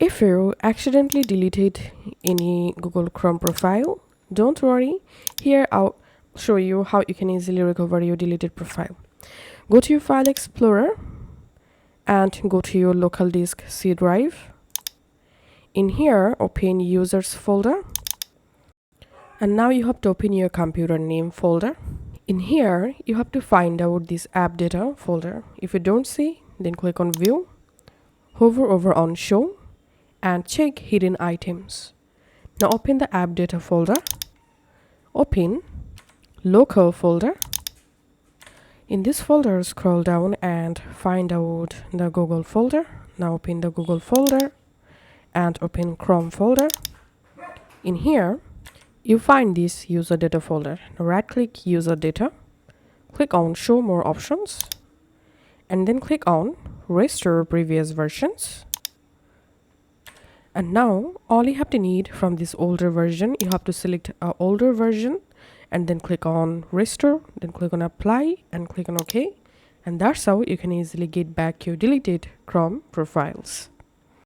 If you accidentally deleted any Google Chrome profile, don't worry. Here I'll show you how you can easily recover your deleted profile. Go to your File Explorer and go to your local disk C drive. In here, open Users folder. And now you have to open your computer name folder. In here, you have to find out this app data folder. If you don't see, then click on View, hover over on Show, and check Hidden Items. Now open the app data folder, open Local folder. In this folder, scroll down and find out the Google folder. Now open the Google folder and open Chrome folder. In here, you find this user data folder. Now right click user data, click on show more options, and then click on restore previous versions. And now all you have to need from this older version, you have to select an older version and then click on restore, then click on apply and click on OK. And that's how you can easily get back your deleted Chrome profiles.